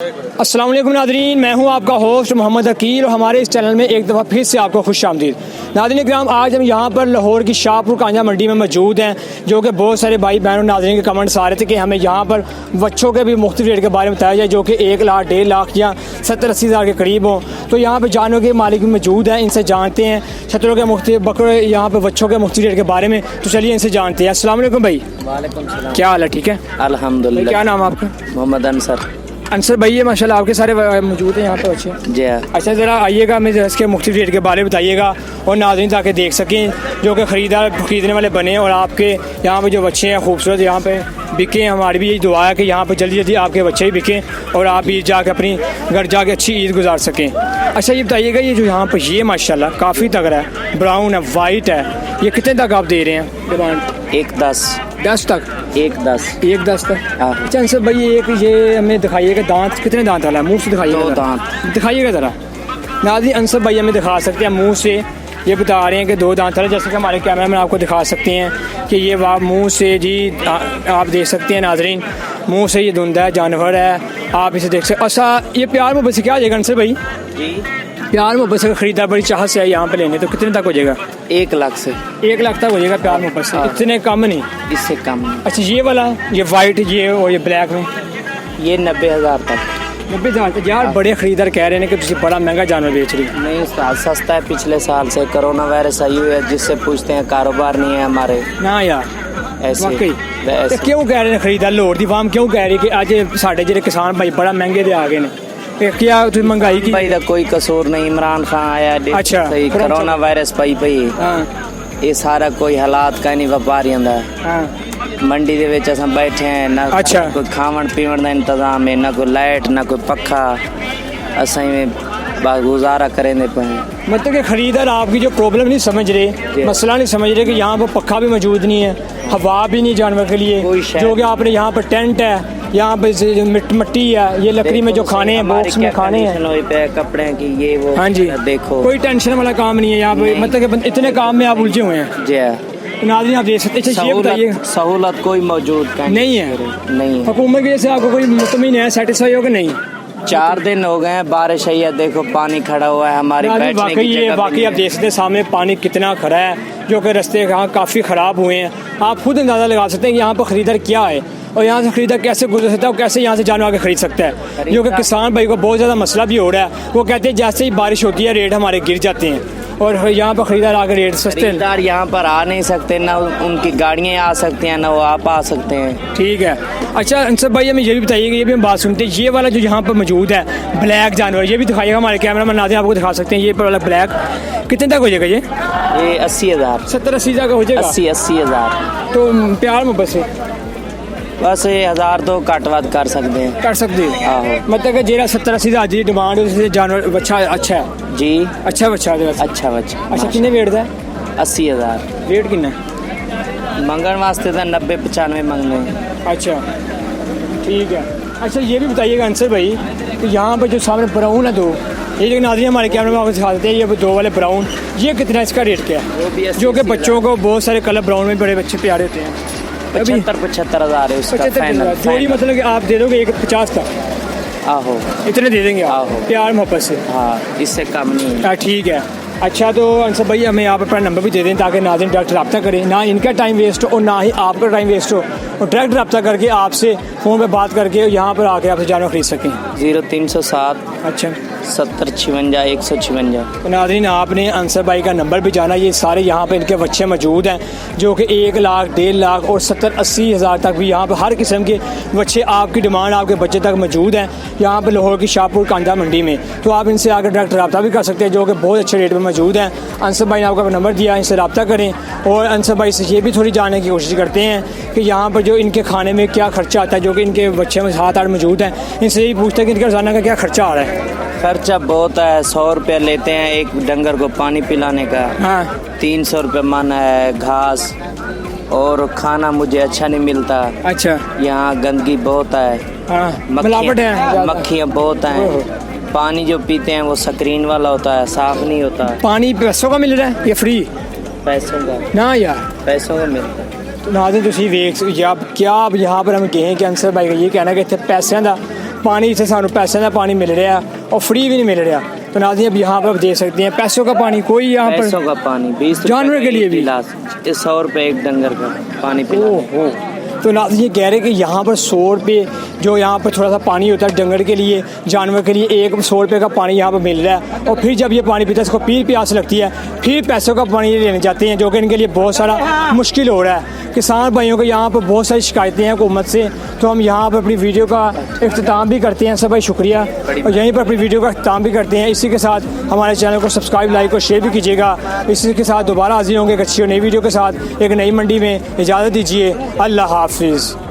अस्सलाम वालेकुम नादरीन, मैं हूं आपका होस्ट मोहम्मद अकील और हमारे इस चैनल में एक दफ़ा फिर से आपको खुश आमदीद। नादरीन इकराम, आज हम यहां पर लाहौर की शाहपुर कांजा मंडी में मौजूद हैं, जो कि बहुत सारे भाई बहनों नादरीन के कमेंट्स आ रहे थे कि हमें यहां पर बच्चों के भी मुख्तलिफ रेट के बारे में बताया जाए, जो कि 1 लाख 1.5 लाख या 70-80 हज़ार के करीब हों। तो यहाँ पर जानवर के मालिक भी मौजूद हैं, इनसे जानते हैं छतरों के मुख्तलिफ बकरे यहाँ पर बच्चों के मुख्तलिफ रेट के बारे में। तो चलिए इनसे जानते हैं। अस्सलाम वालेकुम भाई। वालेकुम सलाम। क्या हाल है? ठीक है अल्हम्दुलिल्लाह। क्या नाम है आपका? मोहम्मद अंसर। अंसर भाई, ये माशाल्लाह आपके सारे मौजूद हैं यहाँ पे बच्चे। जी हाँ। अच्छा, ज़रा आइएगा, हमें इसके मुख्तलिफ रेट के बारे में बताइएगा और नाज़रीन ताकि देख सकें जो कि ख़रीदने वाले बने और आपके यहाँ पे जो बच्चे हैं खूबसूरत यहाँ पे बिकें। हमारी भी यही दुआ है कि यहाँ पे जल्दी जल्दी आपके बच्चे ही बिकें और आप भी जाके अपनी घर जाके अच्छी ईद गुजार सकें। अच्छा, ये बताइएगा, ये जो यहाँ पर ये माशाल्लाह काफ़ी तगड़ा है, ब्राउन है, वाइट है, ये कितने तक आप दे रहे हैं डिमांड? 1.10 तक? 1.10 तक। हाँ। अच्छा अंसर भाई, एक ये हमें दिखाइएगा, दांत कितने दांत वाला है? मुँह से दिखाइएगा। 2 दांत दिखाइएगा ज़रा। नाज़रीन अंसर भाई हमें दिखा सकते हैं मुंह से, ये बता रहे हैं कि 2 दांत वाला, जैसे कि हमारे कैमरा में आपको दिखा सकते हैं कि ये मुंह से जी आप देख सकते हैं नाज़रीन, मुंह से ये धुंधा है, जानवर है, आप इसे देख सकते। अच्छा, ये प्यार मोहब्बत से क्या हो जाएगा अंसर भाई? जी, प्यार मोहब्बत से खरीदार बड़ी चाहत से है यहाँ पे लेने, तो कितने तक हो जाएगा? 1 लाख से 1 लाख तक हो जाएगा प्यार मोहब्बत से? इतने कम नहीं? इससे कम नहीं। अच्छा, ये वाला, ये वाइट, ये और ये ब्लैक में ये 90,000 तक। 90,000 तक? यार बड़े खरीदार कह रहे हैं कि तुम बड़ा महंगा जानवर बेच रही हो। नहीं, सस्ता है। पिछले साल से कोरोना वायरस आई हुई है, जिससे पूछते हैं कारोबार नहीं है हमारे ना यार, ऐसे वाकई। वैसे। तो क्यों कह रहे हैं खरीदार लाहौर दी फार्म क्यों कह रही कि अज साढ़े ਜਿਹੜੇ किसान भाई बड़ा महंगे दे आ गए ने? क्या तुम महंगाई की? भाई दा कोई कसूर नहीं, इमरान खान आया। अच्छा, सही कोरोना वायरस पई हाँ ये सारा कोई हालात का नहीं व्यापारियों का। हाँ। मंडी दे विच असां बैठे हैं ना। अच्छा। कोई खावन पीवन का इंतजाम है, ना कोई लाइट, ना कोई पखा, असां में बस गुजारा करेंदे पे हैं। मतलब कि खरीदार आपकी जो प्रॉब्लम नहीं समझ रहे, मसला नहीं समझ रहे कि यहाँ पर पक्का भी मौजूद नहीं है, हवा भी नहीं जानवर के लिए, जो कि आपने यहाँ पर टेंट है, यहाँ पे मिट्टी है, ये लकड़ी में जो खाने हैं, बॉक्स में खाने हैं, कपड़े की ये वो। हाँ जी, देखो कोई टेंशन वाला काम नहीं है यहाँ पे। मतलब कि इतने काम में आप उलझे हुए हैं। जी हाँ। नाज़रीन आप देख सकते हैं, सहूलत कोई मौजूद नहीं है। नहीं, हुकूमत की वजह से आपको कोई मुतमिन है, सेटिस्फाई हो कि नहीं? 4 दिन हो गए हैं, बारिश है, ये देखो पानी खड़ा हुआ है हमारी बैठने की जगह। बाकी आप देख सकते हैं सामने पानी कितना खड़ा है, जो कि रास्ते यहाँ काफ़ी ख़राब हुए हैं। आप खुद अंदाज़ा लगा सकते हैं कि यहाँ पर ख़रीदार क्या है और यहाँ से खरीदार कैसे गुजर सकता है और कैसे यहाँ से जानवर आके खरीद सकता है। जो कि किसान भाई को बहुत ज़्यादा मसला भी हो रहा है। वो कहते हैं जैसे ही बारिश होती है रेट हमारे गिर जाते हैं और यहाँ पर खरीदार आकर रेट सस्ते हैं। खरीदार यहाँ पर आ नहीं सकते, ना उनकी गाड़ियाँ आ सकती हैं, ना वो आप आ सकते हैं। ठीक है। अच्छा अंसर भाई हमें ये भी बताइएगा, ये भी हम बात सुनते हैं, ये वाला जो यहाँ पर मौजूद है ब्लैक जानवर, ये भी दिखाइएगा, हमारे कैमरा में नाज़रीन आपको दिखा सकते हैं। ये वाला ब्लैक कितने तक हो जाएगा? ये 80,000 70-80 हज़ार का हो जाएगा? 80 हज़ार। तो प्यार मोहब्बत से बस 1000 तो घट वध कर सकते हैं। कर सकते हैं। आहो। मतलब कि जेरा 70-80 हज़ार की डिमांड है, जानवर बच्चा अच्छा है जी, अच्छा बच्चा है। अच्छा बच्चा। अच्छा, कितने वेट का? 80,000 वेट कितना? मंगन वास्ते तो 90-95 मंगने। अच्छा ठीक है। अच्छा ये भी बताइएगा अंसर भाई कि यहाँ पर जो सामने ब्राउन है, दो ये जो नाज़रीन हमारे कैमरे में आपको दिखा देते हैं, ये 2 वाले ब्राउन, ये कितना इसका रेट क्या है? जो कि बच्चों को बहुत सारे कलर ब्राउन में बड़े बच्चे प्यारे होते हैं। 75 हज़ार है उसका 75 जोड़ी। मतलब कि आप दे दोगे 50 तक? आहो, इतने दे देंगे आप आहो। प्यार मोहब्बत से? हाँ, इससे कम नहीं है। ठीक है। अच्छा, तो अंसर भाई हमें आप अपना नंबर भी दे दें ताकि नाज़रीन डायरेक्ट रब्ता करें, ना इनका टाइम वेस्ट हो और ना ही आपका टाइम वेस्ट हो, और डायरेक्ट रब्ता करके आपसे फ़ोन पे बात करके यहाँ पर आके आपसे जानवर खरीद सकें। 0307 अच्छा 7056 156। तो नाज़रीन आपने अंसर भाई का नंबर भी जाना। ये सारे यहाँ पे इनके बच्चे मौजूद हैं, जो कि 1 लाख 1.5 लाख और 70-80 हज़ार तक भी यहाँ पर हर किस्म के बच्चे, आपकी डिमांड आपके बच्चे तक मौजूद हैं यहाँ पर लाहौर की शाहपुर कांजा मंडी में। तो आप इनसे आकर डायरेक्ट रब्ता भी कर सकते हैं, जो कि बहुत अच्छे रेट में मौजूद हैं। अंसर भाई ने आपका नंबर दिया, इनसे रब्ता करें और अंसर भाई से ये भी थोड़ी जानने की कोशिश करते हैं कि यहाँ पर जो इनके खाने में क्या खर्चा आता है, जो कि इनके बच्चे में 7-8 मौजूद हैं। इनसे यही पूछते हैं कि इनका रोज़ाना का क्या खर्चा आ रहा है? खर्चा बहुत है। 100 रुपया लेते हैं एक डंगर को पानी पिलाने का। हाँ। 300 रुपये मन है घास, और खाना मुझे अच्छा नहीं मिलता। अच्छा। यहाँ गंदगी बहुत है। हाँ, मिलावट है, मक्खियाँ बहुत हैं। पानी जो पीते हैं वो स्क्रीन वाला होता है, साफ नहीं होता। पानी पैसों का मिल रहा है या फ्री? पैसों का ना यार, पैसों का मिलता है। तो नाज़रीन तुसीं वेख क्या आप यहाँ पर हम कहें कि अंसर भाई का ये कहना कि इतने पैसों का पानी इतने सानू पैसे का पानी मिल रहा और फ्री भी नहीं मिल रहा। तो नाज़रीन अब यहाँ पर आप देख सकते हैं पैसों का पानी कोई यहाँ पर पैसों का पानी 20 जानवर के लिए भी 100 रुपये एक डंगर का पानी पिला। ओहो। तो नाज़रीन ये कह रहे हैं कि यहाँ पर 100 रुपये जो यहाँ पर थोड़ा सा पानी होता है डंगर के लिए जानवर के लिए, एक 100 रुपये का पानी यहाँ पर मिल रहा है। और फिर जब ये पानी पीता है इसको प्यास लगती है, फिर पैसों का पानी लेने जाते हैं जो कि इनके लिए बहुत सारा मुश्किल हो रहा है। किसान भाइयों को यहाँ पर बहुत सारी शिकायतें हैं हुकूमत से। तो हम यहाँ पर अपनी वीडियो का इख्तिताम भी करते हैं। सब भाई शुक्रिया, और यहीं पर अपनी वीडियो का इख्तिताम भी करते हैं। इसी के साथ हमारे चैनल को सब्सक्राइब, लाइक और शेयर भी कीजिएगा। इसी के साथ दोबारा हाजिर होंगे एक अच्छी और नई वीडियो के साथ एक नई मंडी में। इजाज़त दीजिए, अल्लाह हाफिज़।